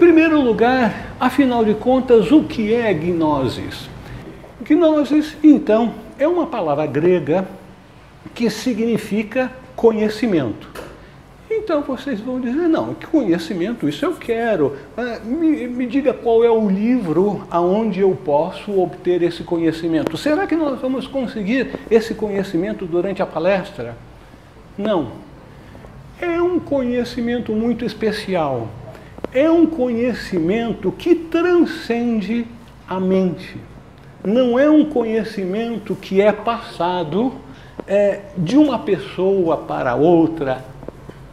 primeiro lugar, afinal de contas, o que é gnosis? Gnosis, então, é uma palavra grega que significa conhecimento. Então vocês vão dizer, não, que conhecimento, isso eu quero. Me diga qual é o livro aonde eu posso obter esse conhecimento. Será que nós vamos conseguir esse conhecimento durante a palestra? Não. É um conhecimento muito especial. É um conhecimento que transcende a mente. Não é um conhecimento que é passado de uma pessoa para outra,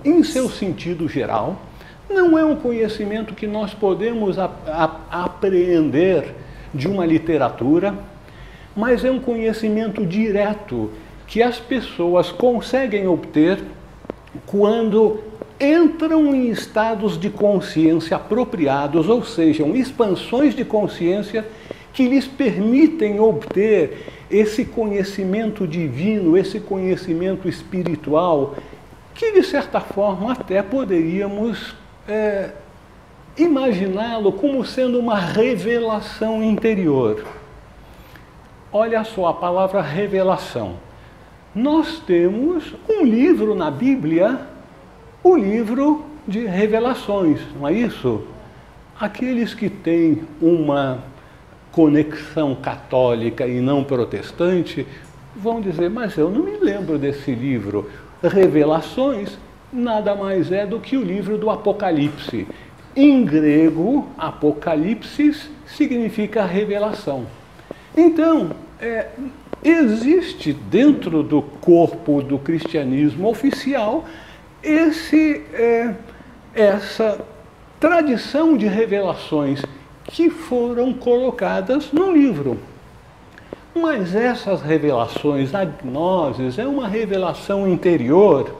em seu sentido geral. Não é um conhecimento que nós podemos apreender de uma literatura, mas é um conhecimento direto que as pessoas conseguem obter quando entram em estados de consciência apropriados, ou seja, expansões de consciência que lhes permitem obter esse conhecimento divino, esse conhecimento espiritual, que de certa forma até poderíamos imaginá-lo como sendo uma revelação interior. Olha só a palavra revelação. Nós temos um livro na Bíblia, o livro de Revelações, não é isso? Aqueles que têm uma conexão católica e não protestante vão dizer, mas eu não me lembro desse livro. Revelações nada mais é do que o livro do Apocalipse. Em grego, Apocalipsis significa revelação. Então, existe dentro do corpo do cristianismo oficial essa tradição de revelações que foram colocadas no livro. Mas essas revelações, a gnosis, é uma revelação interior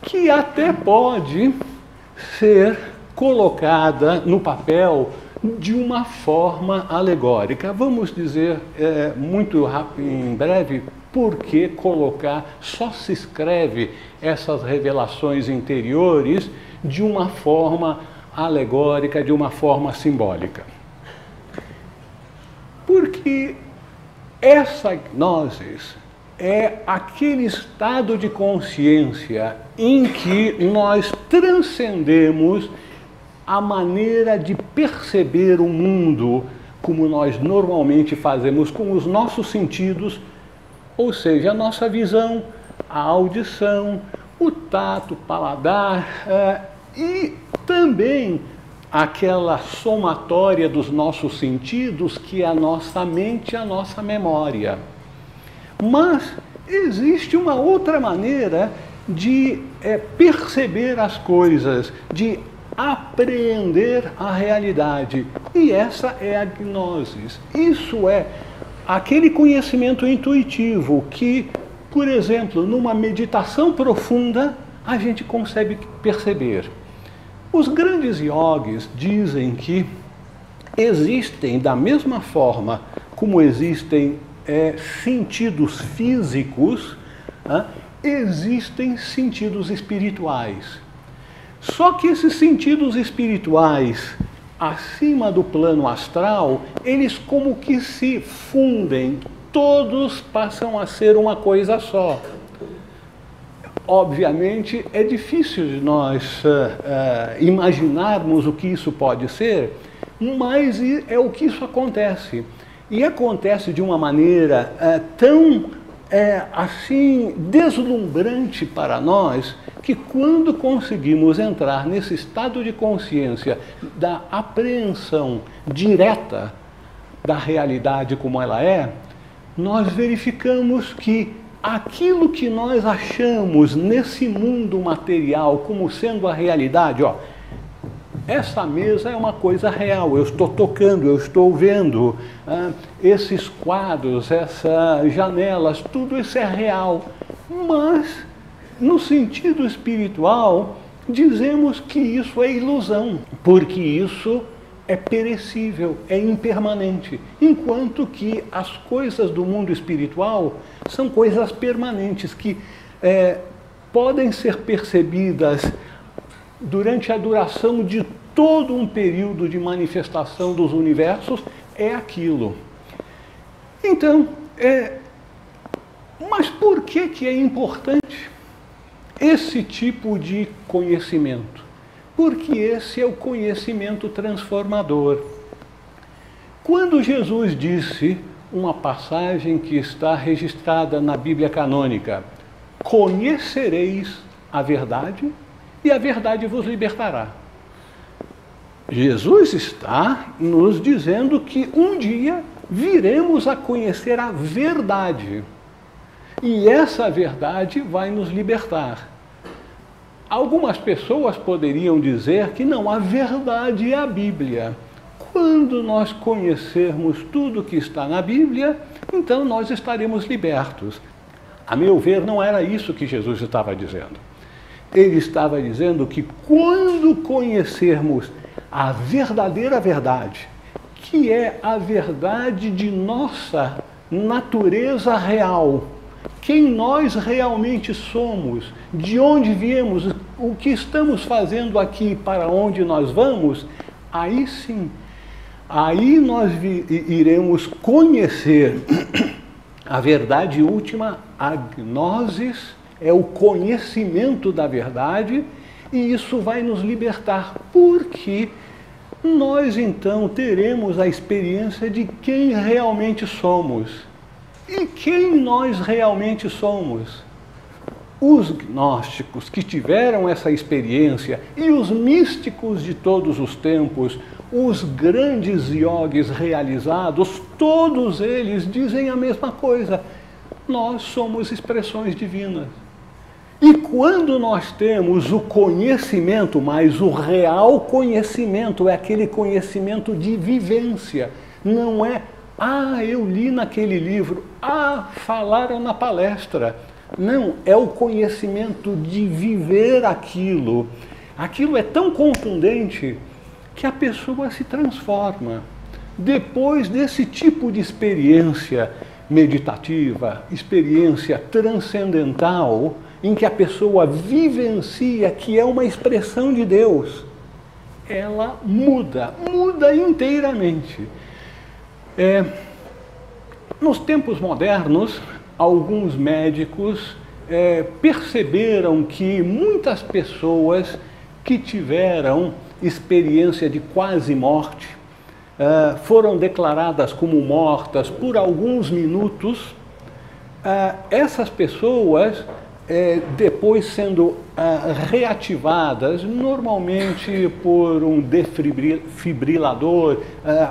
que até pode ser colocada no papel de uma forma alegórica. Vamos dizer muito rápido, em breve, por que colocar, só se escreve essas revelações interiores de uma forma alegórica, de uma forma simbólica. Porque essa gnosis é aquele estado de consciência em que nós transcendemos a maneira de perceber o mundo como nós normalmente fazemos com os nossos sentidos, ou seja, a nossa visão, a audição, o tato, o paladar e também aquela somatória dos nossos sentidos que é a nossa mente e a nossa memória. Mas existe uma outra maneira de perceber as coisas, de apreender a realidade. E essa é a gnosis. Isso é aquele conhecimento intuitivo que, por exemplo, numa meditação profunda, a gente consegue perceber. Os grandes yogis dizem que existem, da mesma forma como existem sentidos físicos, existem sentidos espirituais. Só que esses sentidos espirituais, acima do plano astral, eles como que se fundem, todos passam a ser uma coisa só. Obviamente, é difícil de nós imaginarmos o que isso pode ser, mas é o que isso acontece. E acontece de uma maneira tão assim deslumbrante para nós, que quando conseguimos entrar nesse estado de consciência da apreensão direta da realidade como ela é, nós verificamos que aquilo que nós achamos nesse mundo material como sendo a realidade, essa mesa é uma coisa real, eu estou tocando, eu estou vendo, esses quadros, essas janelas, tudo isso é real. Mas, no sentido espiritual, dizemos que isso é ilusão, porque isso é perecível, é impermanente, enquanto que as coisas do mundo espiritual são coisas permanentes, que podem ser percebidas durante a duração de todo um período de manifestação dos universos é aquilo. Então, mas por que é importante esse tipo de conhecimento? Porque esse é o conhecimento transformador. Quando Jesus disse, uma passagem que está registrada na Bíblia canônica, conhecereis a verdade e a verdade vos libertará. Jesus está nos dizendo que um dia viremos a conhecer a verdade. E essa verdade vai nos libertar. Algumas pessoas poderiam dizer que não, a verdade é a Bíblia. Quando nós conhecermos tudo que está na Bíblia, então nós estaremos libertos. A meu ver, não era isso que Jesus estava dizendo. Ele estava dizendo que quando conhecermos a verdadeira verdade, que é a verdade de nossa natureza real, quem nós realmente somos, de onde viemos, o que estamos fazendo aqui, para onde nós vamos, aí sim, aí nós iremos conhecer a verdade última. A gnosis é o conhecimento da verdade, e isso vai nos libertar, porque nós então teremos a experiência de quem realmente somos. E quem nós realmente somos? Os gnósticos que tiveram essa experiência e os místicos de todos os tempos, os grandes yogis realizados, todos eles dizem a mesma coisa. Nós somos expressões divinas. E quando nós temos o conhecimento, mas o real conhecimento é aquele conhecimento de vivência, não é, eu li naquele livro, falaram na palestra. Não, é o conhecimento de viver aquilo. Aquilo é tão contundente que a pessoa se transforma. Depois desse tipo de experiência meditativa, experiência transcendental, em que a pessoa vivencia que é uma expressão de Deus, ela muda inteiramente. Nos tempos modernos, alguns médicos perceberam que muitas pessoas que tiveram experiência de quase morte foram declaradas como mortas por alguns minutos. Essas pessoas, depois sendo reativadas, normalmente por um desfibrilador,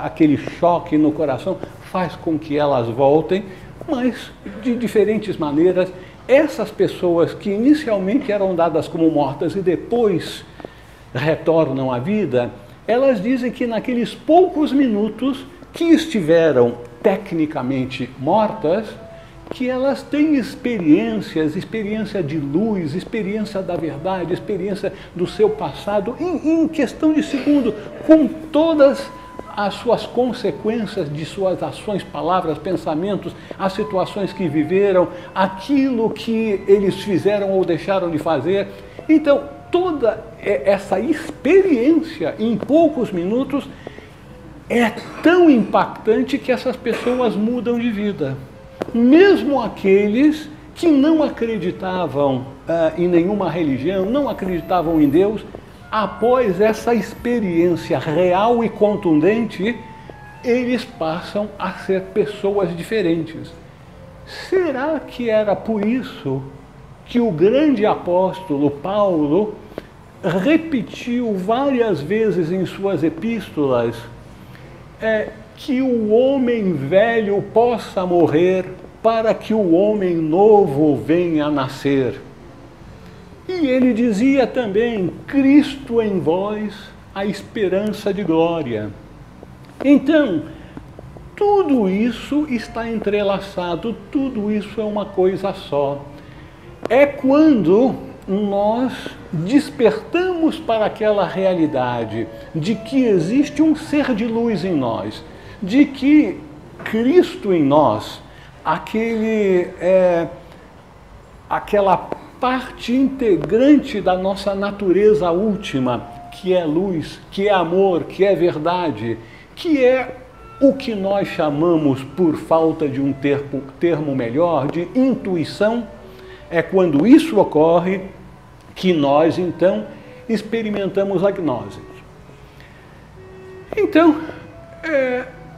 aquele choque no coração, faz com que elas voltem, mas de diferentes maneiras. Essas pessoas que inicialmente eram dadas como mortas e depois retornam à vida, elas dizem que naqueles poucos minutos que estiveram tecnicamente mortas, que elas têm experiência de luz, experiência da verdade, experiência do seu passado, em questão de segundo, com todas as suas consequências de suas ações, palavras, pensamentos, as situações que viveram, aquilo que eles fizeram ou deixaram de fazer. Então, toda essa experiência em poucos minutos é tão impactante que essas pessoas mudam de vida. Mesmo aqueles que não acreditavam em nenhuma religião, não acreditavam em Deus, após essa experiência real e contundente, eles passam a ser pessoas diferentes. Será que era por isso que o grande apóstolo Paulo repetiu várias vezes em suas epístolas que o homem velho possa morrer para que o homem novo venha a nascer? E ele dizia também, Cristo em vós, a esperança de glória. Então, tudo isso está entrelaçado, tudo isso é uma coisa só. É quando nós despertamos para aquela realidade de que existe um ser de luz em nós, de que Cristo em nós, aquela parte integrante da nossa natureza última, que é luz, que é amor, que é verdade, que é o que nós chamamos, por falta de um termo melhor, de intuição. É quando isso ocorre que nós, então, experimentamos a gnose. Então,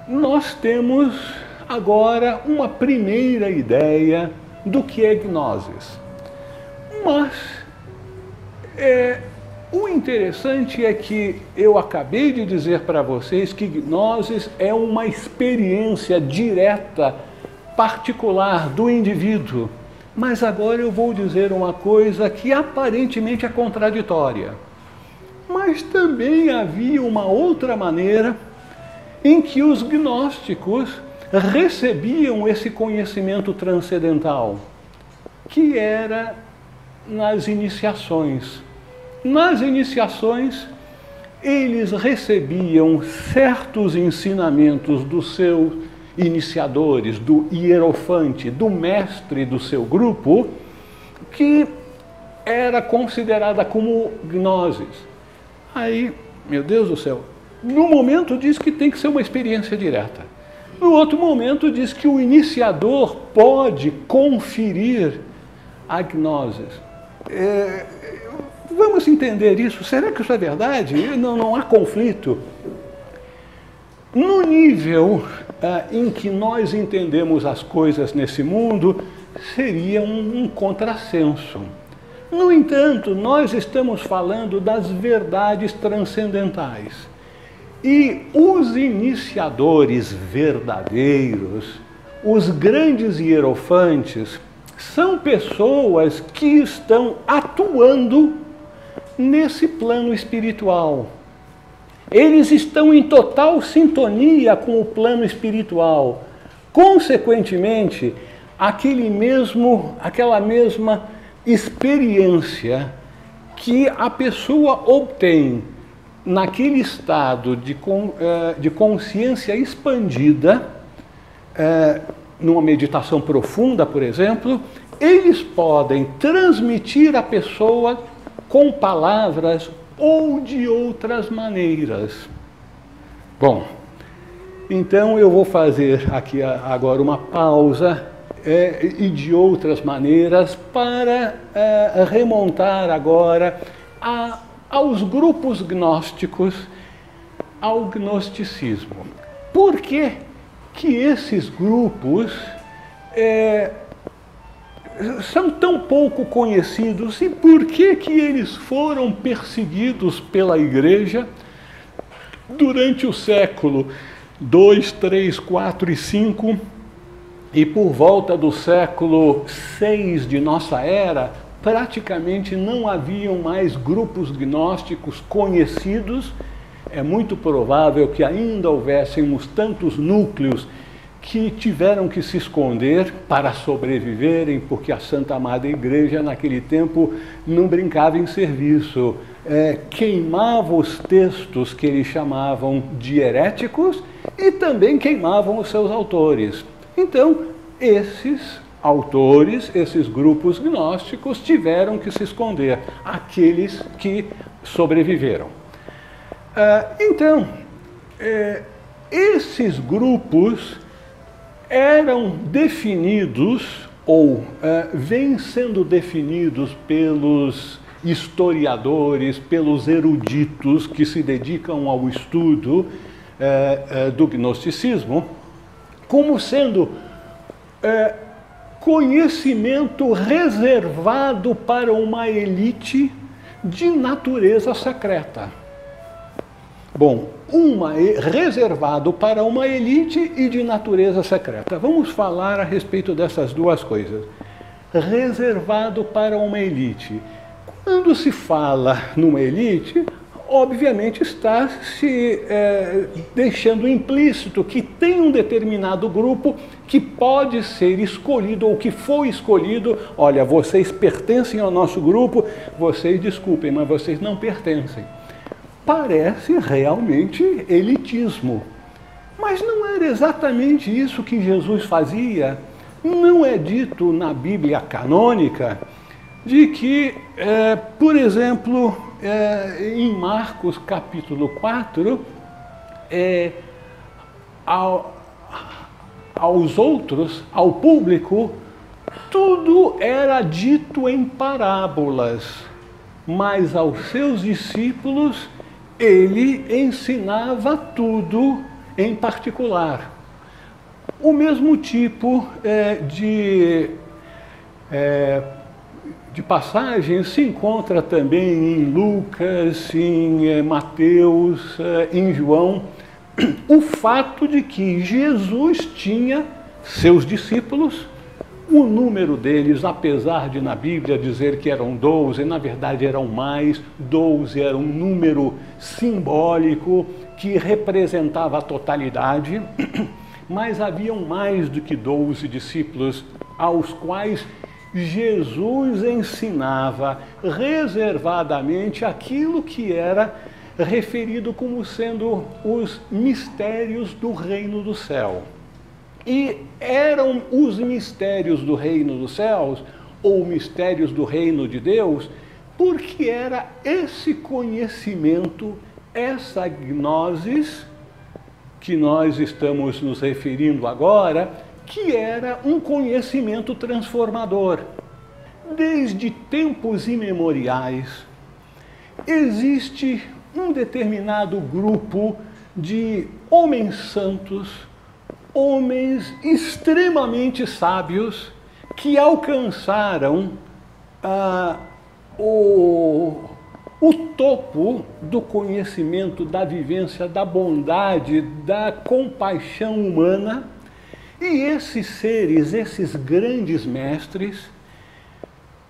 nós temos agora uma primeira ideia do que é gnosis. Mas o interessante é que eu acabei de dizer para vocês que gnosis é uma experiência direta, particular do indivíduo. Mas agora eu vou dizer uma coisa que aparentemente é contraditória. Mas também havia uma outra maneira em que os gnósticos recebiam esse conhecimento transcendental, que era nas iniciações. Nas iniciações, eles recebiam certos ensinamentos dos seus iniciadores, do hierofante, do mestre do seu grupo, que era considerada como gnosis. Aí, meu Deus do céu, no momento diz que tem que ser uma experiência direta. No outro momento diz que o iniciador pode conferir a gnosis. Vamos entender isso. Será que isso é verdade? Não há conflito. No nível em que nós entendemos as coisas nesse mundo, seria um contrassenso. No entanto, nós estamos falando das verdades transcendentais. E os iniciadores verdadeiros, os grandes hierofantes, são pessoas que estão atuando nesse plano espiritual. Eles estão em total sintonia com o plano espiritual. Consequentemente, aquela mesma experiência que a pessoa obtém naquele estado de consciência expandida, numa meditação profunda, por exemplo, eles podem transmitir à pessoa com palavras ou de outras maneiras. Bom, então eu vou fazer aqui agora uma pausa e de outras maneiras para remontar agora aos grupos gnósticos, ao gnosticismo. Por que que esses grupos são tão pouco conhecidos e por que que eles foram perseguidos pela Igreja durante o século 2, 3, 4 e 5 e por volta do século 6 de nossa era, praticamente não haviam mais grupos gnósticos conhecidos. É muito provável que ainda houvessem uns tantos núcleos que tiveram que se esconder para sobreviverem, porque a Santa Amada Igreja, naquele tempo, não brincava em serviço. Queimava os textos que eles chamavam de heréticos e também queimavam os seus autores. Então, esses autores, esses grupos gnósticos, tiveram que se esconder, aqueles que sobreviveram. Então, esses grupos eram definidos, ou vêm sendo definidos pelos historiadores, pelos eruditos que se dedicam ao estudo do gnosticismo, como sendo conhecimento reservado para uma elite de natureza secreta. Bom, reservado para uma elite e de natureza secreta. Vamos falar a respeito dessas duas coisas. Reservado para uma elite. Quando se fala numa elite, obviamente está se deixando implícito que tem um determinado grupo que pode ser escolhido ou que foi escolhido. Olha, vocês pertencem ao nosso grupo, vocês desculpem, mas vocês não pertencem. Parece realmente elitismo. Mas não era exatamente isso que Jesus fazia. Não é dito na Bíblia canônica de que, por exemplo, em Marcos capítulo 4, aos outros, ao público, tudo era dito em parábolas, mas aos seus discípulos ele ensinava tudo em particular. O mesmo tipo de passagem se encontra também em Lucas, em Mateus, em João. O fato de que Jesus tinha seus discípulos, o número deles, apesar de na Bíblia dizer que eram 12, na verdade eram mais. 12 era um número simbólico que representava a totalidade, mas haviam mais do que 12 discípulos aos quais Jesus ensinava reservadamente aquilo que era referido como sendo os mistérios do reino do céu. E eram os mistérios do reino dos céus, ou mistérios do reino de Deus, porque era esse conhecimento, essa gnosis, que nós estamos nos referindo agora, que era um conhecimento transformador. Desde tempos imemoriais, existe um determinado grupo de homens santos, homens extremamente sábios, que alcançaram o topo do conhecimento, da vivência, da bondade, da compaixão humana. E esses seres, esses grandes mestres,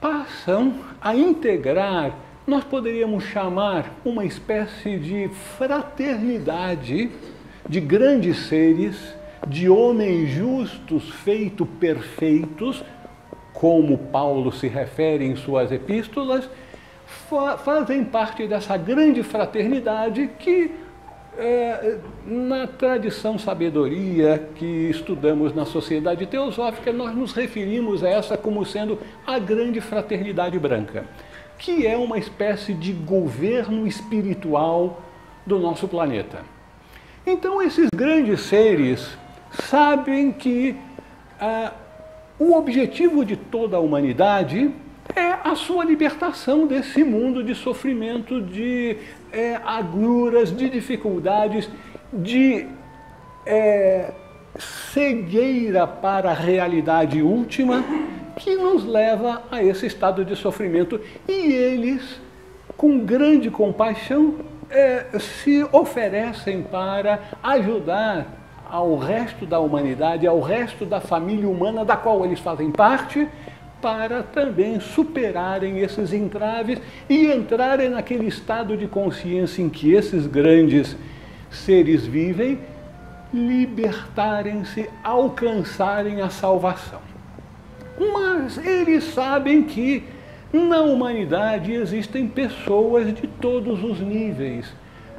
passam a integrar, nós poderíamos chamar uma espécie de fraternidade de grandes seres, de homens justos, feitos perfeitos, como Paulo se refere em suas epístolas, fazem parte dessa grande fraternidade que, na tradição sabedoria que estudamos na sociedade teosófica, nós nos referimos a essa como sendo a grande fraternidade branca, que é uma espécie de governo espiritual do nosso planeta. Então, esses grandes seres sabem que o objetivo de toda a humanidade é a sua libertação desse mundo de sofrimento, de agruras, de dificuldades, de cegueira para a realidade última que nos leva a esse estado de sofrimento. E eles, com grande compaixão, se oferecem para ajudar ao resto da humanidade, ao resto da família humana da qual eles fazem parte, para também superarem esses entraves e entrarem naquele estado de consciência em que esses grandes seres vivem, libertarem-se, alcançarem a salvação. Mas eles sabem que na humanidade existem pessoas de todos os níveis,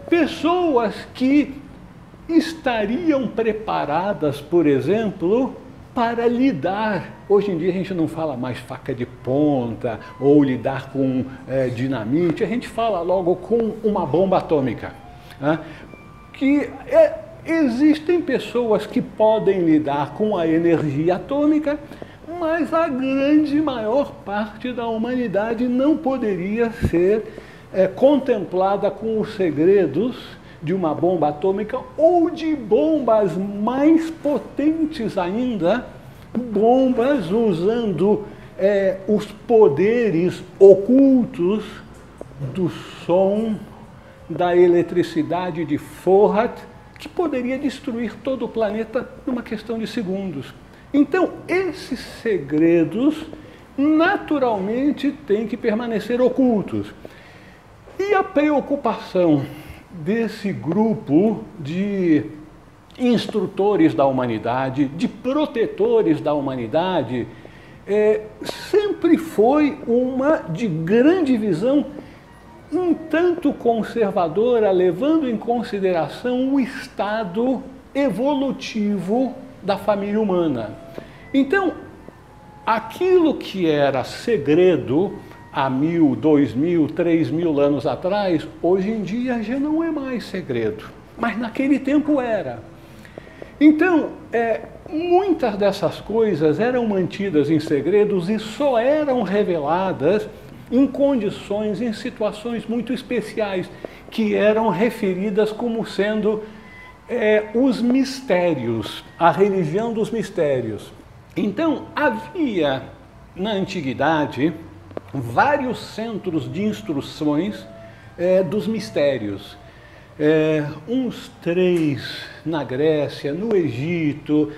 pessoas que estariam preparadas, por exemplo, para lidar. Hoje em dia a gente não fala mais faca de ponta ou lidar com dinamite, a gente fala logo com uma bomba atômica. Existem pessoas que podem lidar com a energia atômica, mas a grande maior parte da humanidade não poderia ser contemplada com os segredos de uma bomba atômica ou de bombas mais potentes ainda, bombas usando os poderes ocultos do som, da eletricidade de Foucault, que poderia destruir todo o planeta numa questão de segundos. Então, esses segredos naturalmente têm que permanecer ocultos. E a preocupação desse grupo de instrutores da humanidade, de protetores da humanidade, sempre foi uma de grande visão, um tanto conservadora, levando em consideração o estado evolutivo da família humana. Então, aquilo que era segredo, há 1000, 2000, 3000 anos atrás, hoje em dia já não é mais segredo, mas naquele tempo era. Então, muitas dessas coisas eram mantidas em segredos e só eram reveladas em condições, em situações muito especiais, que eram referidas como sendo os mistérios, a religião dos mistérios. Então, havia na antiguidade vários centros de instruções dos mistérios. Uns 3 na Grécia, no Egito,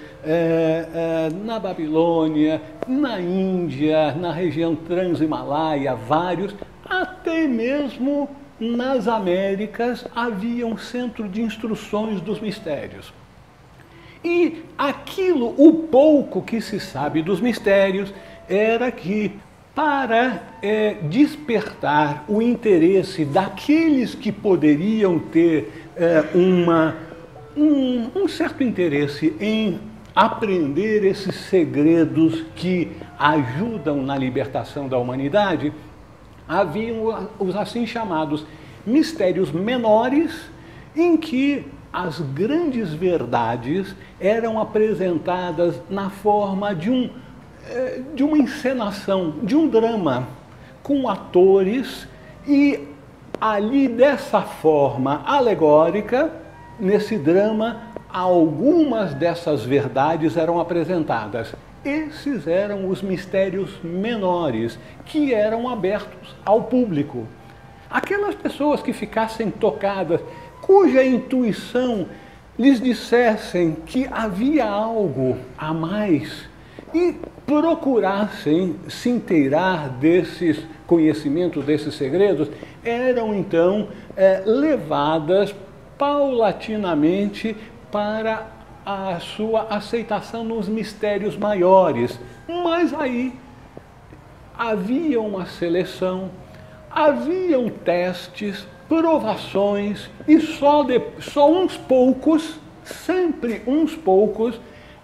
na Babilônia, na Índia, na região Transhimalaia, vários, até mesmo nas Américas havia um centro de instruções dos mistérios. E aquilo, o pouco que se sabe dos mistérios, era que para despertar o interesse daqueles que poderiam ter um certo interesse em aprender esses segredos que ajudam na libertação da humanidade, haviam os assim chamados mistérios menores, em que as grandes verdades eram apresentadas na forma de uma encenação, de um drama, com atores, e ali dessa forma alegórica, nesse drama, algumas dessas verdades eram apresentadas. Esses eram os mistérios menores, que eram abertos ao público. Aquelas pessoas que ficassem tocadas, cuja intuição lhes dissessem que havia algo a mais e procurassem se inteirar desses conhecimentos, desses segredos, eram então levadas paulatinamente para a sua aceitação nos mistérios maiores. Mas aí havia uma seleção, haviam testes, provações, e só uns poucos, sempre uns poucos,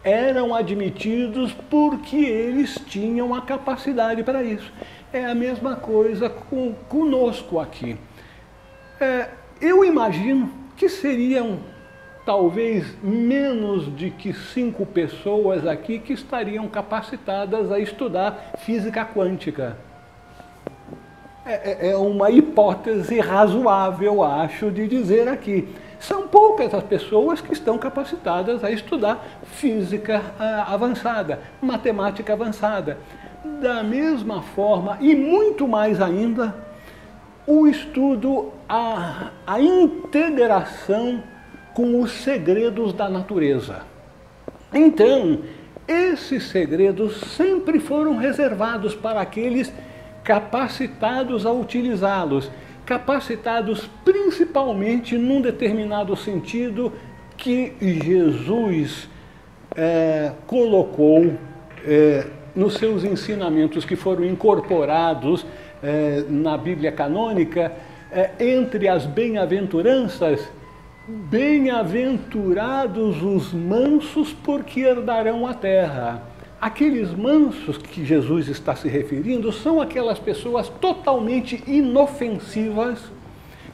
eram admitidos porque eles tinham a capacidade para isso. É a mesma coisa conosco aqui. Eu imagino que seriam talvez menos de que 5 pessoas aqui que estariam capacitadas a estudar física quântica. É uma hipótese razoável, acho, de dizer aqui. São poucas as pessoas que estão capacitadas a estudar física avançada, matemática avançada. Da mesma forma, e muito mais ainda, o estudo, a integração com os segredos da natureza. Então, esses segredos sempre foram reservados para aqueles capacitados a utilizá-los, capacitados principalmente num determinado sentido que Jesus colocou nos seus ensinamentos, que foram incorporados na Bíblia canônica, entre as bem-aventuranças. Bem-aventurados os mansos, porque herdarão a terra. Aqueles mansos que Jesus está se referindo são aquelas pessoas totalmente inofensivas,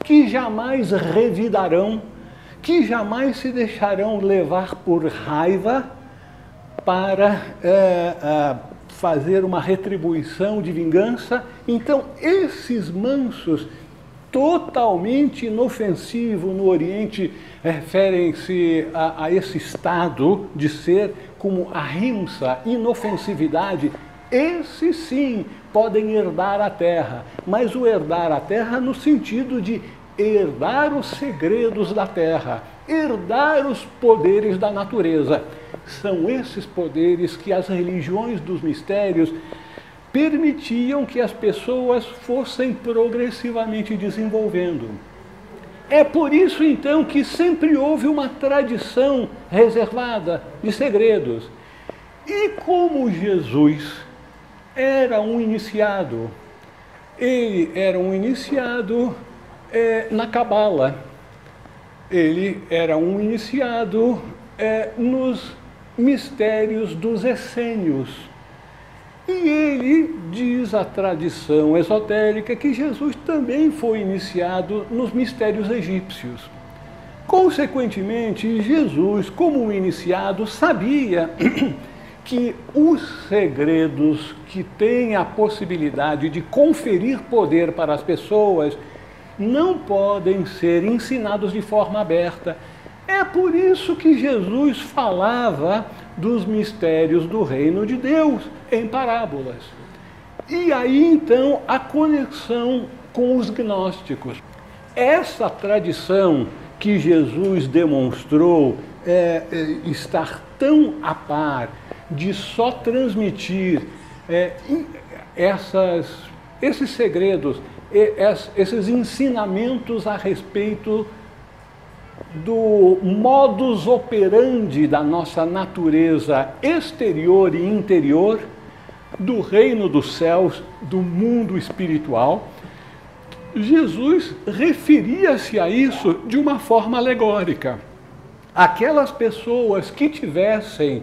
que jamais revidarão, que jamais se deixarão levar por raiva para fazer uma retribuição de vingança. Então, esses mansos, totalmente inofensivo no Oriente, referem-se a esse estado de ser como a ahimsa, inofensividade. Esses sim podem herdar a terra, mas o herdar a terra no sentido de herdar os segredos da terra, herdar os poderes da natureza. São esses poderes que as religiões dos mistérios permitiam que as pessoas fossem progressivamente desenvolvendo. É por isso, então, que sempre houve uma tradição reservada de segredos. E como Jesus era um iniciado, ele era um iniciado na Cabala, ele era um iniciado nos mistérios dos essênios. E ele diz a tradição esotérica que Jesus também foi iniciado nos mistérios egípcios. Consequentemente, Jesus, como um iniciado, sabia que os segredos que têm a possibilidade de conferir poder para as pessoas não podem ser ensinados de forma aberta. É por isso que Jesus falava dos mistérios do reino de Deus em parábolas. E aí então a conexão com os gnósticos. Essa tradição que Jesus demonstrou estar tão a par de só transmitir esses segredos, esses ensinamentos a respeito do modus operandi da nossa natureza exterior e interior, do reino dos céus, do mundo espiritual, Jesus referia-se a isso de uma forma alegórica. Aquelas pessoas que tivessem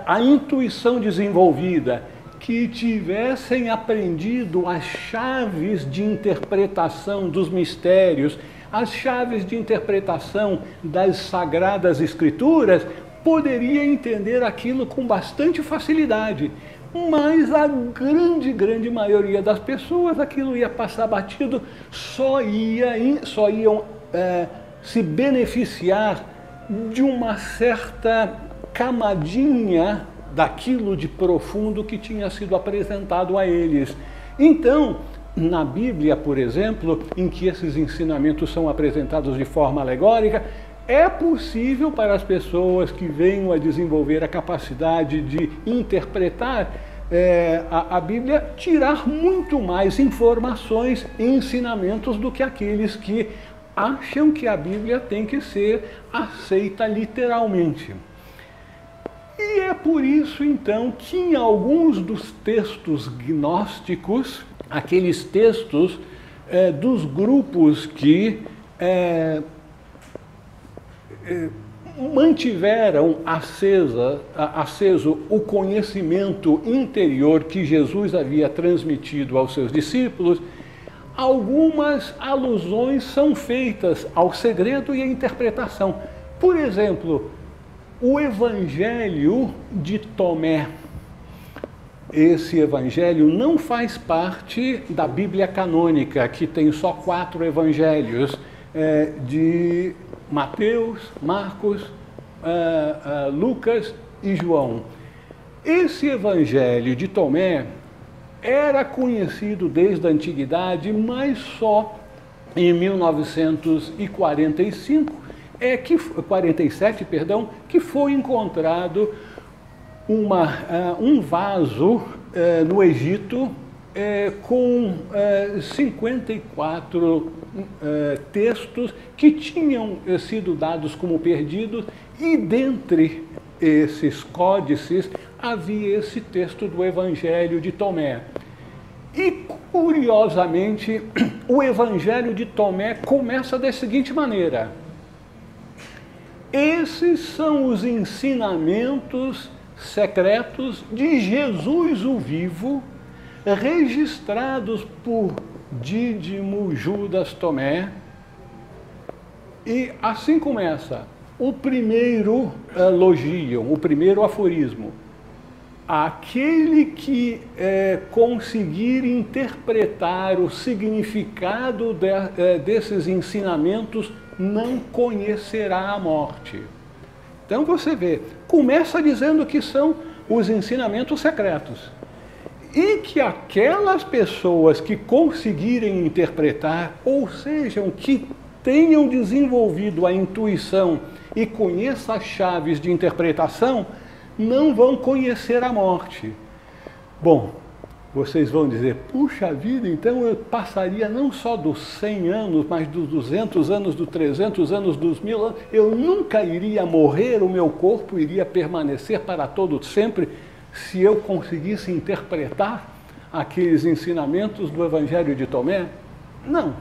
a intuição desenvolvida, que tivessem aprendido as chaves de interpretação dos mistérios, as chaves de interpretação das Sagradas Escrituras, poderia entender aquilo com bastante facilidade. Mas a grande maioria das pessoas, aquilo ia passar batido, só iam se beneficiar de uma certa camadinha daquilo de profundo que tinha sido apresentado a eles. Então, na Bíblia, por exemplo, em que esses ensinamentos são apresentados de forma alegórica, é possível para as pessoas que venham a desenvolver a capacidade de interpretar a Bíblia, tirar muito mais informações e ensinamentos do que aqueles que acham que a Bíblia tem que ser aceita literalmente. E é por isso, então, que em alguns dos textos gnósticos, aqueles textos dos grupos que mantiveram aceso o conhecimento interior que Jesus havia transmitido aos seus discípulos, algumas alusões são feitas ao segredo e à interpretação. Por exemplo, o Evangelho de Tomé. Esse evangelho não faz parte da Bíblia canônica, que tem só 4 evangelhos, de Mateus, Marcos, Lucas e João. Esse evangelho de Tomé era conhecido desde a antiguidade, mas só em 1947, que foi encontrado um vaso no Egito com 54 textos que tinham sido dados como perdidos, e dentre esses códices havia esse texto do Evangelho de Tomé. E, curiosamente, o Evangelho de Tomé começa da seguinte maneira: esses são os ensinamentos secretos de Jesus o vivo, registrados por Dídimo Judas Tomé. E assim começa o primeiro logion, o primeiro aforismo: aquele que conseguir interpretar o significado desses ensinamentos não conhecerá a morte. Então você vê, começa dizendo que são os ensinamentos secretos, e que aquelas pessoas que conseguirem interpretar, ou sejam, que tenham desenvolvido a intuição e conheçam as chaves de interpretação, não vão conhecer a morte. Bom, vocês vão dizer, puxa vida, então eu passaria não só dos 100 anos, mas dos 200 anos, dos 300 anos, dos 1000 anos, eu nunca iria morrer, o meu corpo iria permanecer para todo sempre, se eu conseguisse interpretar aqueles ensinamentos do Evangelho de Tomé? Não.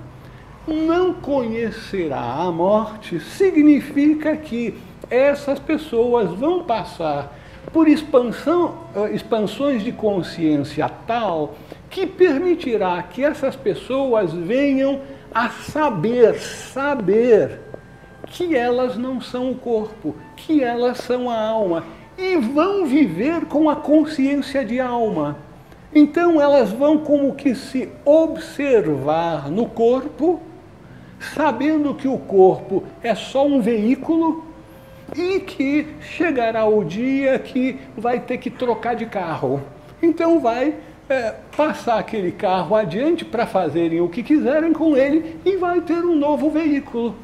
Não conhecerá a morte significa que essas pessoas vão passar por expansões de consciência tal que permitirá que essas pessoas venham a saber que elas não são o corpo, que elas são a alma, e vão viver com a consciência de alma. Então elas vão como que se observar no corpo, sabendo que o corpo é só um veículo e que chegará o dia que vai ter que trocar de carro. Então vai passar aquele carro adiante para fazerem o que quiserem com ele e vai ter um novo veículo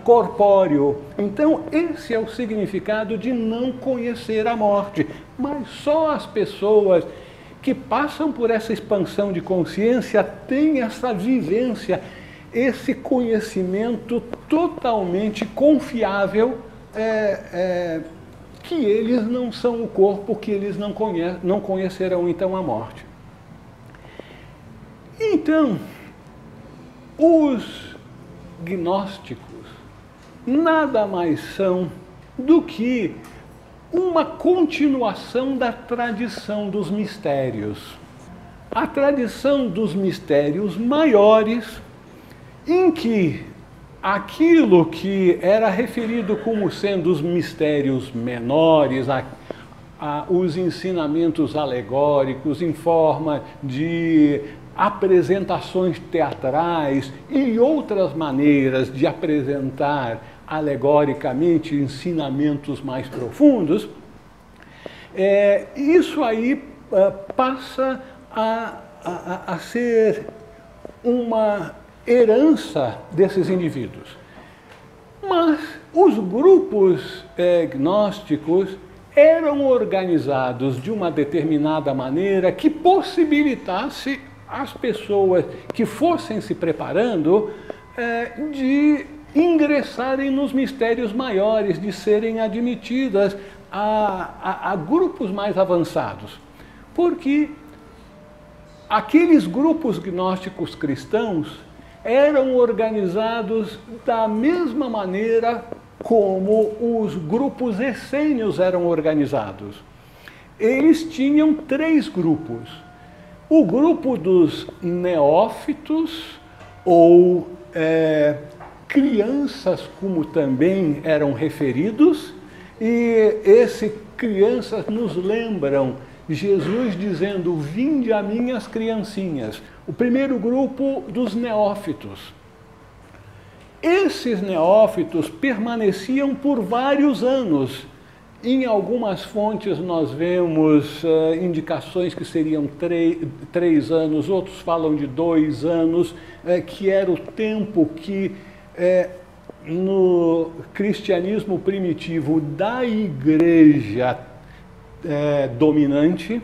corpóreo. Então esse é o significado de não conhecer a morte. Mas só as pessoas que passam por essa expansão de consciência têm essa vivência, esse conhecimento totalmente confiável, que eles não são o corpo, que eles não conhecerão então a morte. Então, os gnósticos nada mais são do que uma continuação da tradição dos mistérios. A tradição dos mistérios maiores, em que aquilo que era referido como sendo os mistérios menores, os ensinamentos alegóricos em forma de apresentações teatrais e outras maneiras de apresentar alegoricamente ensinamentos mais profundos, isso aí passa a ser uma herança desses indivíduos. Mas os grupos gnósticos eram organizados de uma determinada maneira que possibilitasse às pessoas que fossem se preparando de ingressarem nos mistérios maiores, de serem admitidas a grupos mais avançados. Porque aqueles grupos gnósticos cristãos eram organizados da mesma maneira como os grupos essênios eram organizados. Eles tinham 3 grupos. O grupo dos neófitos, ou crianças, como também eram referidos, e esses crianças nos lembram Jesus dizendo: vinde a mim as criancinhas. O primeiro grupo dos neófitos. Esses neófitos permaneciam por vários anos. Em algumas fontes nós vemos indicações que seriam 3 anos, outros falam de 2 anos, que era o tempo que no cristianismo primitivo da igreja dominante,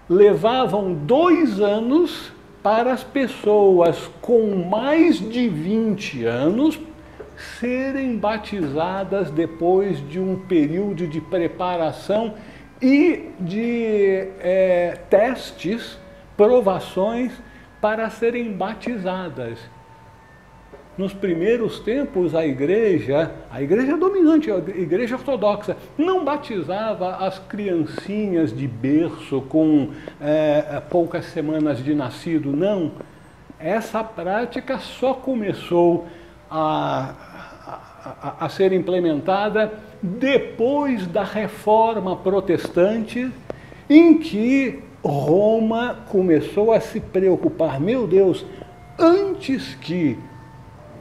levavam 2 anos para as pessoas com mais de 20 anos serem batizadas depois de um período de preparação e de testes, provações para serem batizadas. Nos primeiros tempos, a igreja dominante, a igreja ortodoxa, não batizava as criancinhas de berço com poucas semanas de nascido, não. Essa prática só começou a ser implementada depois da Reforma Protestante, em que Roma começou a se preocupar. Meu Deus, antes que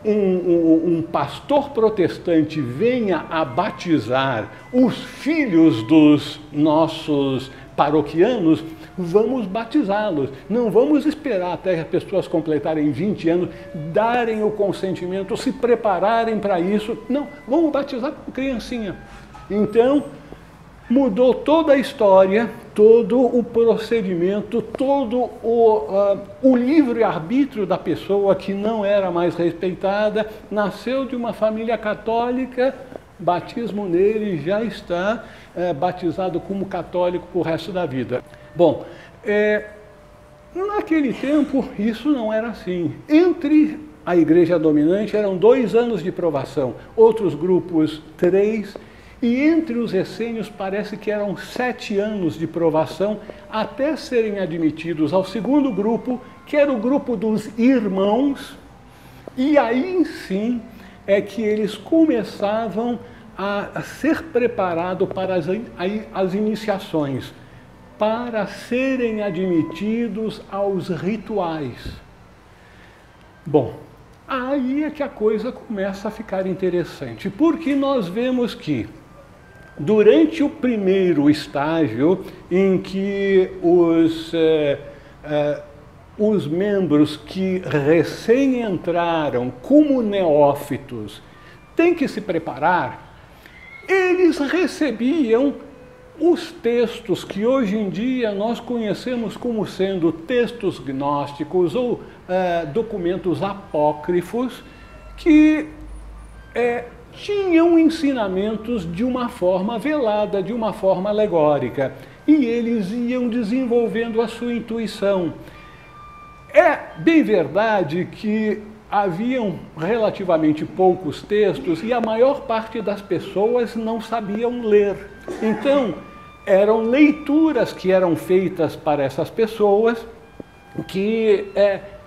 um pastor protestante venha a batizar os filhos dos nossos paroquianos, vamos batizá-los. Não vamos esperar até as pessoas completarem 20 anos, darem o consentimento, se prepararem para isso. Não, vamos batizar com criancinha. Então, mudou toda a história, todo o procedimento, todo o livre-arbítrio da pessoa, que não era mais respeitada. Nasceu de uma família católica, batismo nele, já está batizado como católico para o resto da vida. Bom, naquele tempo isso não era assim. Entre a igreja dominante eram 2 anos de provação, outros grupos 3, E entre os essênios parece que eram 7 anos de provação até serem admitidos ao segundo grupo, que era o grupo dos irmãos, e aí sim é que eles começavam a ser preparados para as iniciações, para serem admitidos aos rituais. Bom, aí é que a coisa começa a ficar interessante, porque nós vemos que durante o primeiro estágio, em que os membros que recém entraram como neófitos têm que se preparar, eles recebiam os textos que hoje em dia nós conhecemos como sendo textos gnósticos ou documentos apócrifos que tinham ensinamentos de uma forma velada, de uma forma alegórica, e eles iam desenvolvendo a sua intuição. É bem verdade que haviam relativamente poucos textos e a maior parte das pessoas não sabiam ler. Então, eram leituras que eram feitas para essas pessoas que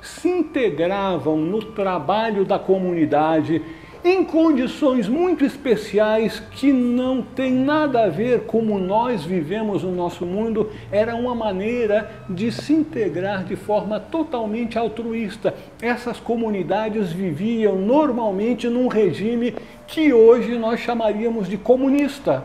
se integravam no trabalho da comunidade em condições muito especiais que não tem nada a ver como nós vivemos no nosso mundo. Era uma maneira de se integrar de forma totalmente altruísta. Essas comunidades viviam normalmente num regime que hoje nós chamaríamos de comunista.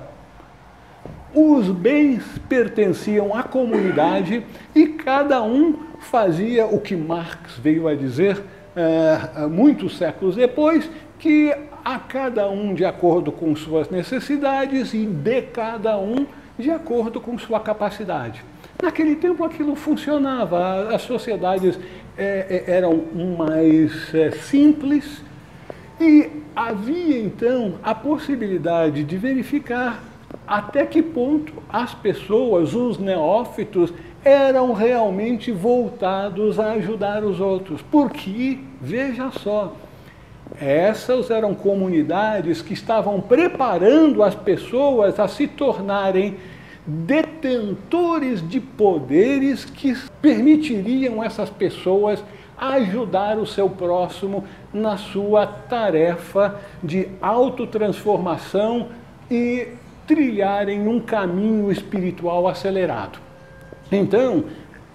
Os bens pertenciam à comunidade e cada um fazia o que Marx veio a dizer muitos séculos depois, que a cada um de acordo com suas necessidades e de cada um de acordo com sua capacidade. Naquele tempo aquilo funcionava, as sociedades eram mais simples e havia então a possibilidade de verificar até que ponto as pessoas, os neófitos, eram realmente voltados a ajudar os outros. Porque, veja só, essas eram comunidades que estavam preparando as pessoas a se tornarem detentores de poderes que permitiriam essas pessoas ajudar o seu próximo na sua tarefa de autotransformação e trilharem um caminho espiritual acelerado. Então,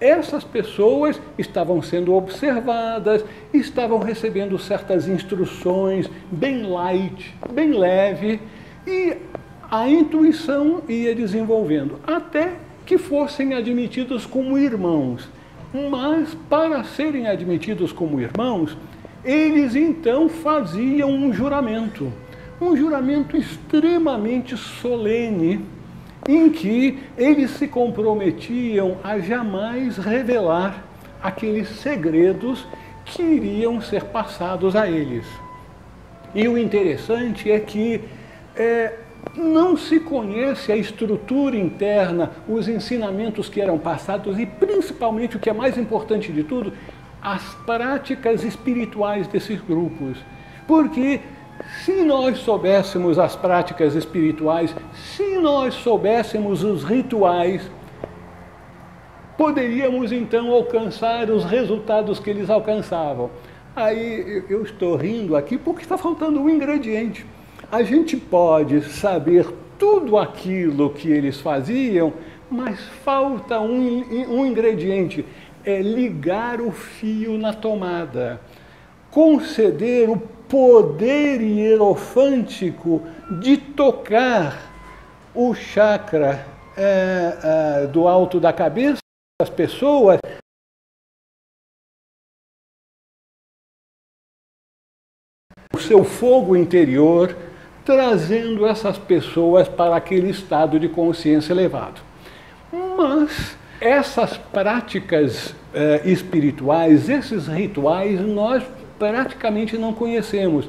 essas pessoas estavam sendo observadas, estavam recebendo certas instruções bem light, bem leve, e a intuição ia desenvolvendo, até que fossem admitidos como irmãos. Mas, para serem admitidos como irmãos, eles então faziam um juramento extremamente solene, em que eles se comprometiam a jamais revelar aqueles segredos que iriam ser passados a eles. E o interessante é que não se conhece a estrutura interna, os ensinamentos que eram passados e, principalmente, o que é mais importante de tudo, as práticas espirituais desses grupos. Porque se nós soubéssemos as práticas espirituais, se nós soubéssemos os rituais, poderíamos então alcançar os resultados que eles alcançavam. Aí eu estou rindo aqui porque está faltando um ingrediente. A gente pode saber tudo aquilo que eles faziam, mas falta um ingrediente, é ligar o fio na tomada, conceder o poder hierofântico de tocar o chakra do alto da cabeça das pessoas, o seu fogo interior, trazendo essas pessoas para aquele estado de consciência elevado. Mas essas práticas espirituais, esses rituais, nós praticamente não conhecemos,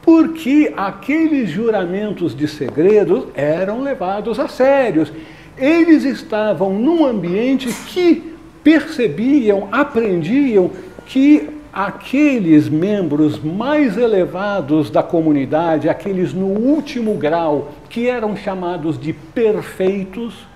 porque aqueles juramentos de segredos eram levados a sérios. Eles estavam num ambiente que percebiam, aprendiam que aqueles membros mais elevados da comunidade, aqueles no último grau, que eram chamados de perfeitos,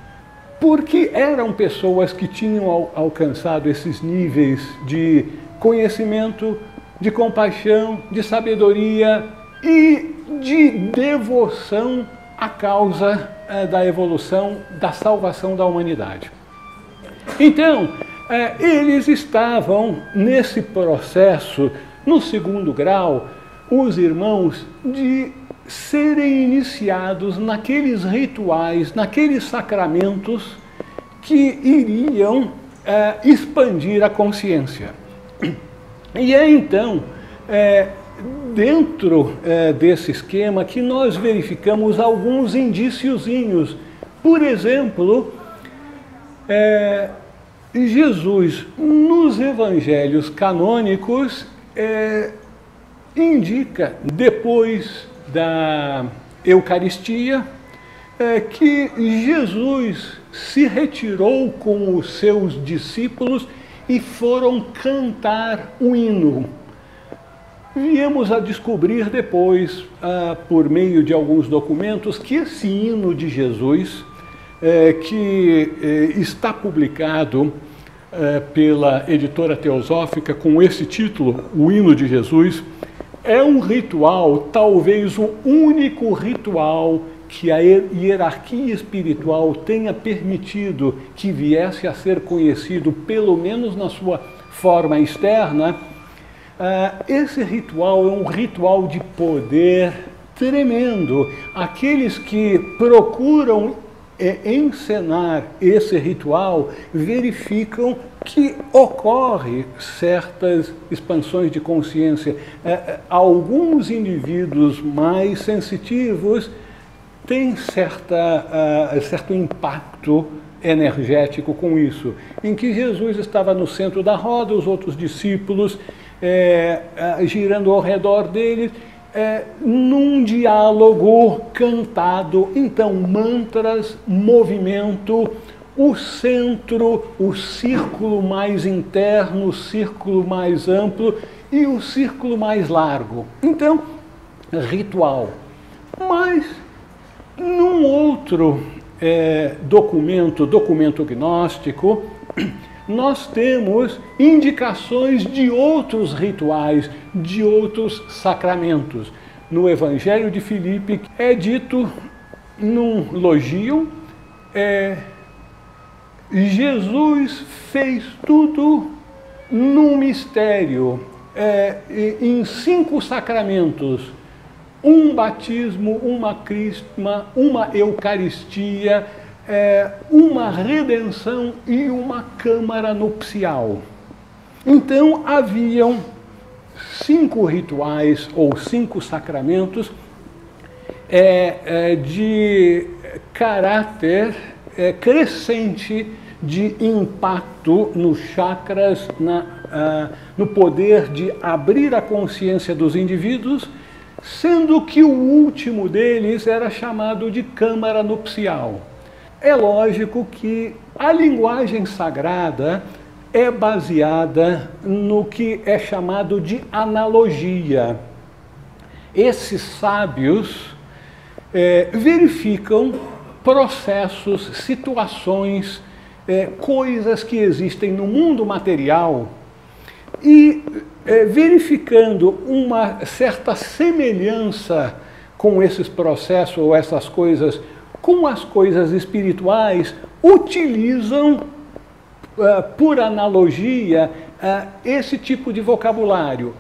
porque eram pessoas que tinham alcançado esses níveis de conhecimento, de compaixão, de sabedoria e de devoção à causa da evolução, da salvação da humanidade. Então, eles estavam nesse processo, no segundo grau, os irmãos, de serem iniciados naqueles rituais, naqueles sacramentos que iriam expandir a consciência. E é então, dentro desse esquema, que nós verificamos alguns indiciozinhos. Por exemplo, Jesus, nos evangelhos canônicos, indica, depois da Eucaristia, que Jesus se retirou com os seus discípulos e foram cantar o hino. Viemos a descobrir depois, por meio de alguns documentos, que esse hino de Jesus, que está publicado pela editora Teosófica com esse título, O Hino de Jesus, é um ritual, talvez o único ritual que a hierarquia espiritual tenha permitido que viesse a ser conhecido, pelo menos na sua forma externa. Esse ritual é um ritual de poder tremendo. Aqueles que procuram encenar esse ritual verificam que ocorre certas expansões de consciência. Alguns indivíduos mais sensitivos têm certo impacto energético com isso, em que Jesus estava no centro da roda, os outros discípulos girando ao redor dele, num diálogo cantado. Então, mantras, movimento, o centro, o círculo mais interno, o círculo mais amplo e o círculo mais largo. Então, ritual. Mas, num outro documento gnóstico, nós temos indicações de outros rituais, de outros sacramentos. No Evangelho de Filipe é dito num logio, Jesus fez tudo num mistério, em 5 sacramentos: um batismo, uma crisma, uma eucaristia, uma redenção e uma câmara nupcial. Então haviam 5 rituais ou 5 sacramentos de caráter crescente, de impacto nos chakras, no poder de abrir a consciência dos indivíduos, sendo que o último deles era chamado de câmara nupcial. É lógico que a linguagem sagrada é baseada no que é chamado de analogia. Esses sábios verificam processos, situações, coisas que existem no mundo material e verificando uma certa semelhança com esses processos ou essas coisas com as coisas espirituais, utilizam, por analogia, esse tipo de vocabulário.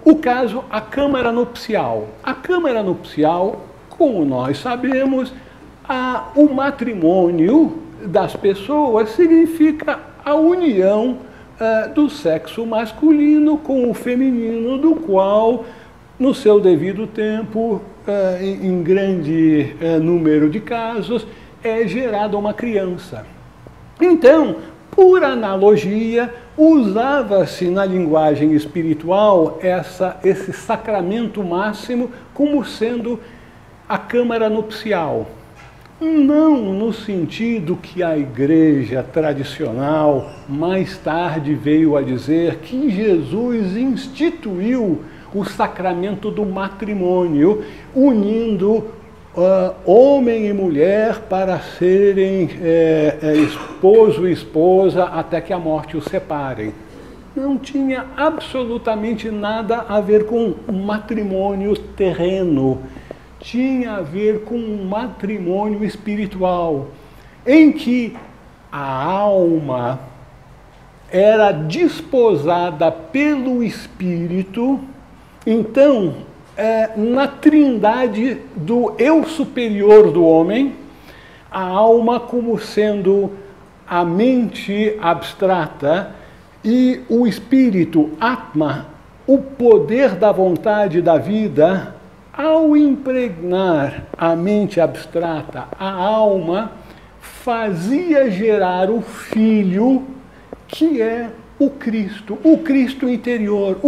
O caso, a câmara nupcial. A câmara nupcial, como nós sabemos, o matrimônio das pessoas significa a união do sexo masculino com o feminino, do qual, no seu devido tempo, em grande número de casos, é gerada uma criança. Então, por analogia, usava-se na linguagem espiritual esse sacramento máximo como sendo a câmara nupcial. não no sentido que a igreja tradicional mais tarde veio a dizer que Jesus instituiu o sacramento do matrimônio, unindo homem e mulher para serem esposo e esposa até que a morte os separem. Não tinha absolutamente nada a ver com matrimônio terreno, tinha a ver com um matrimônio espiritual, em que a alma era desposada pelo Espírito. Então, na trindade do eu superior do homem, a alma como sendo a mente abstrata e o espírito, Atma, o poder da vontade da vida, ao impregnar a mente abstrata, a alma fazia gerar o Filho, que é o Cristo interior,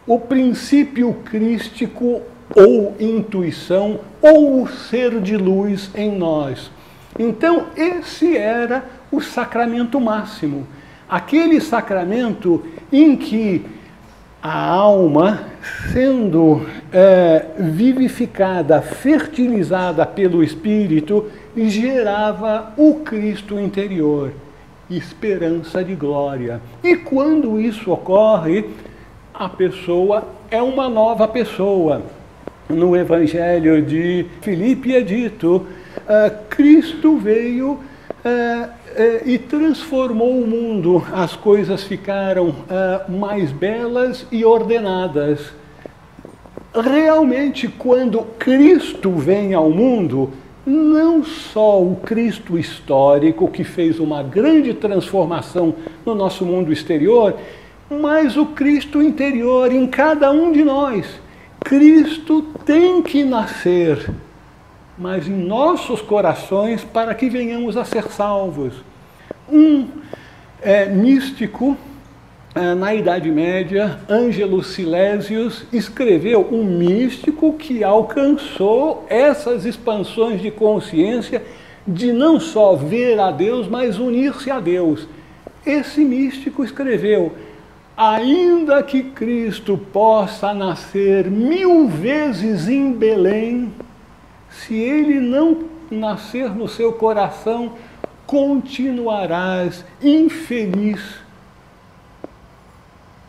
o princípio crístico ou intuição ou o ser de luz em nós. Então, esse era o sacramento máximo, aquele sacramento em que a alma, sendo vivificada, fertilizada pelo Espírito, gerava o Cristo interior, esperança de glória. E quando isso ocorre, a pessoa é uma nova pessoa. No Evangelho de Filipe é dito, Cristo veio e transformou o mundo, as coisas ficaram mais belas e ordenadas. Realmente, quando Cristo vem ao mundo, não só o Cristo histórico, que fez uma grande transformação no nosso mundo exterior, mas o Cristo interior em cada um de nós. Cristo tem que nascer, mas em nossos corações, para que venhamos a ser salvos. Um místico, na Idade Média, Ângelo Silesius, escreveu um místico que alcançou essas expansões de consciência de não só ver a Deus, mas unir-se a Deus. Esse místico escreveu: ainda que Cristo possa nascer 1000 vezes em Belém, se ele não nascer no seu coração, continuarás infeliz.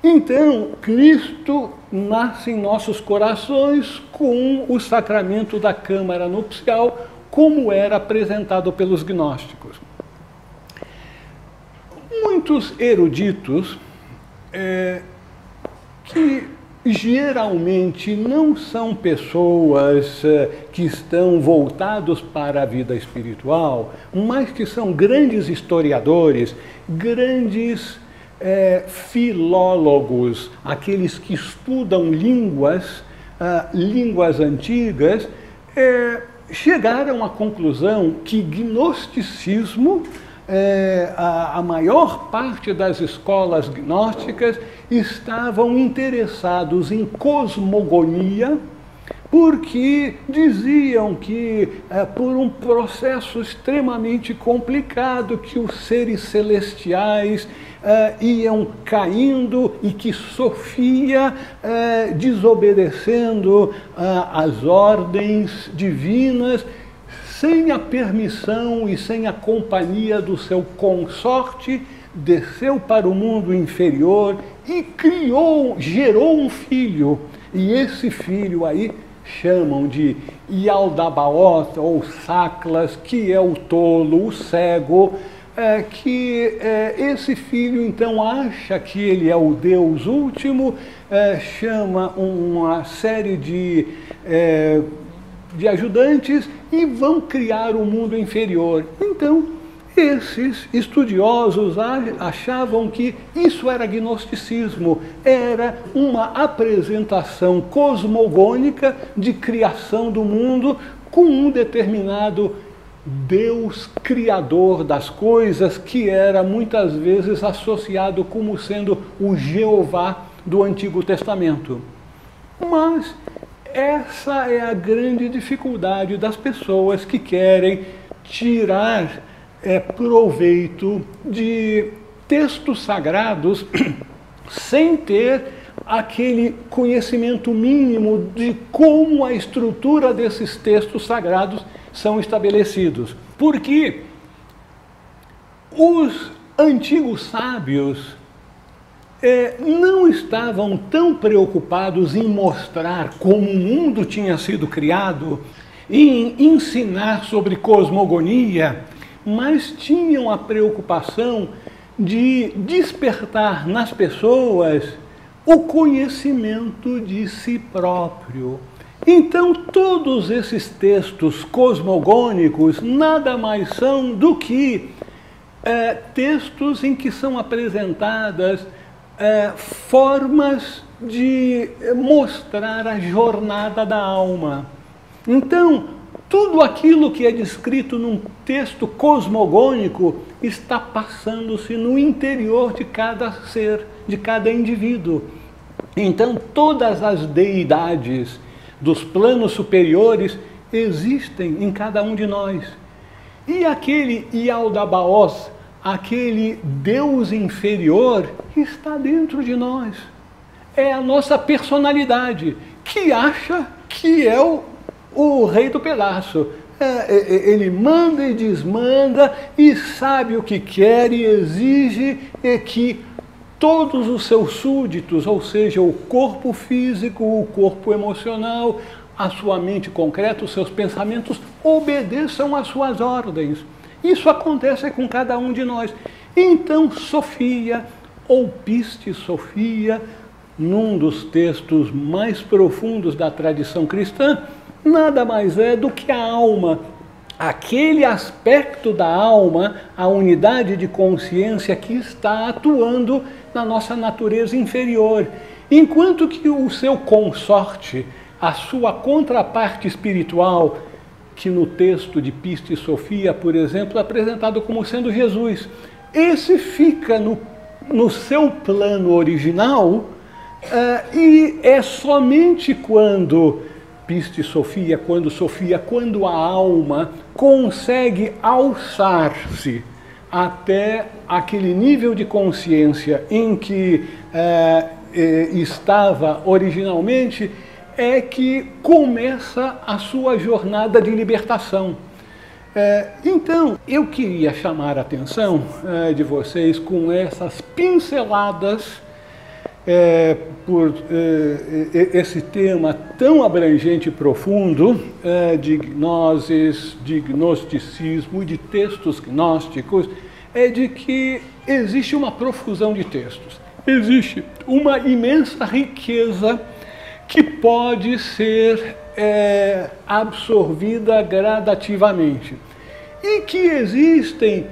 Então, Cristo nasce em nossos corações com o sacramento da câmara nupcial, como era apresentado pelos gnósticos. Muitos eruditos, que geralmente não são pessoas que estão voltados para a vida espiritual, mas que são grandes historiadores, grandes filólogos, aqueles que estudam línguas antigas, chegaram à conclusão que gnosticismo, a maior parte das escolas gnósticas estavam interessados em cosmogonia, porque diziam que, por um processo extremamente complicado, que os seres celestiais iam caindo e que Sofia, desobedecendo às ordens divinas, sem a permissão e sem a companhia do seu consorte, desceu para o mundo inferior e gerou um filho. E esse filho aí chamam de Yaldabaoth ou Saclas, que é o tolo, o cego, esse filho então acha que ele é o Deus último, chama uma série de ajudantes e vão criar o mundo inferior. Então, esses estudiosos achavam que isso era gnosticismo, era uma apresentação cosmogônica de criação do mundo com um determinado Deus criador das coisas, que era muitas vezes associado como sendo o Jeová do Antigo Testamento. Mas essa é a grande dificuldade das pessoas que querem tirar proveito de textos sagrados sem ter aquele conhecimento mínimo de como a estrutura desses textos sagrados são estabelecidos. Porque os antigos sábios não estavam tão preocupados em mostrar como o mundo tinha sido criado, em ensinar sobre cosmogonia, mas tinham a preocupação de despertar nas pessoas o conhecimento de si próprio. Então, todos esses textos cosmogônicos nada mais são do que textos em que são apresentadas formas de mostrar a jornada da alma. Então, tudo aquilo que é descrito num texto cosmogônico está passando-se no interior de cada ser, de cada indivíduo. Então, todas as deidades dos planos superiores existem em cada um de nós. E aquele Yaldabaoth, aquele Deus inferior, está dentro de nós. É a nossa personalidade, que acha que é o rei do pedaço. Ele manda e desmanda e sabe o que quer e exige que todos os seus súditos, ou seja, o corpo físico, o corpo emocional, a sua mente concreta, os seus pensamentos, obedeçam às suas ordens. Isso acontece com cada um de nós. Então, Sofia, ou Pistis Sophia, num dos textos mais profundos da tradição cristã, nada mais é do que a alma, aquele aspecto da alma, a unidade de consciência que está atuando na nossa natureza inferior, enquanto que o seu consorte, a sua contraparte espiritual, que no texto de Pistis Sophia, por exemplo, é apresentado como sendo Jesus, esse fica no seu plano original, e é somente quando Pistis Sophia, quando a alma consegue alçar-se até aquele nível de consciência em que estava originalmente, é que começa a sua jornada de libertação. Então, eu queria chamar a atenção de vocês com essas pinceladas por esse tema tão abrangente e profundo de gnoses, de gnosticismo e de textos gnósticos, de que existe uma profusão de textos. Existe uma imensa riqueza que pode ser absorvida gradativamente. E que existem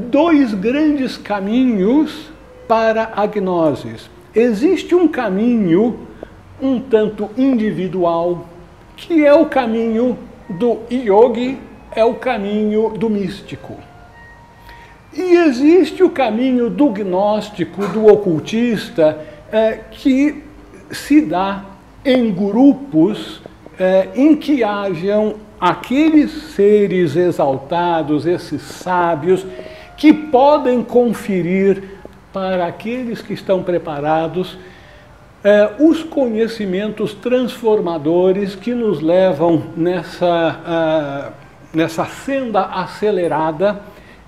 dois grandes caminhos para a gnosis. Existe um caminho um tanto individual, que é o caminho do yogi, é o caminho do místico. E existe o caminho do gnóstico, do ocultista, que se dá em grupos em que hajam aqueles seres exaltados, esses sábios, que podem conferir para aqueles que estão preparados os conhecimentos transformadores que nos levam nessa senda acelerada.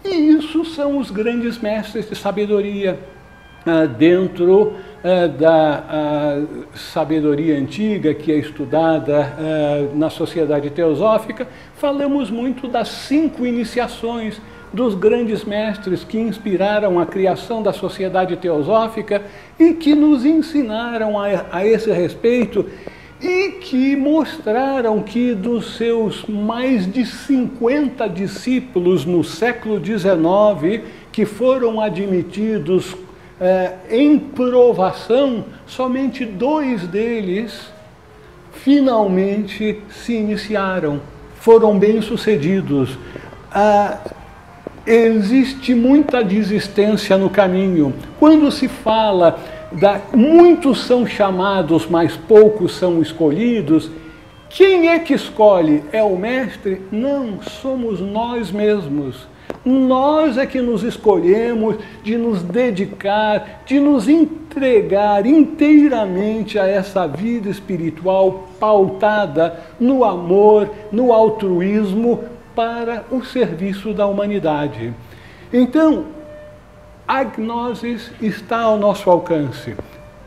E isso são os grandes mestres de sabedoria dentro da sabedoria antiga que é estudada na sociedade teosófica. Falamos muito das 5 iniciações dos grandes mestres que inspiraram a criação da sociedade teosófica e que nos ensinaram a esse respeito e que mostraram que dos seus mais de 50 discípulos no século XIX que foram admitidos em provação, somente 2 deles finalmente se iniciaram, foram bem-sucedidos. Existe muita desistência no caminho. Quando se fala muitos são chamados, mas poucos são escolhidos. Quem é que escolhe? É o mestre? Não, somos nós mesmos. Nós é que nos escolhemos de nos dedicar, de nos entregar inteiramente a essa vida espiritual pautada no amor, no altruísmo para o serviço da humanidade. Então, a gnosis está ao nosso alcance.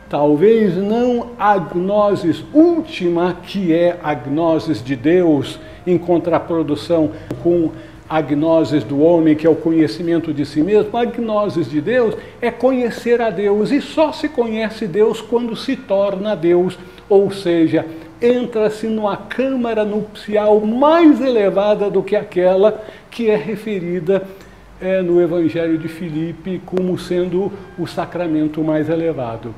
Talvez não a gnosis última, que é a gnosis de Deus, em contraprodução com a gnosis do homem, que é o conhecimento de si mesmo. A gnosis de Deus é conhecer a Deus, e só se conhece Deus quando se torna Deus, ou seja, entra-se numa câmara nupcial mais elevada do que aquela que é referida no Evangelho de Filipe como sendo o sacramento mais elevado.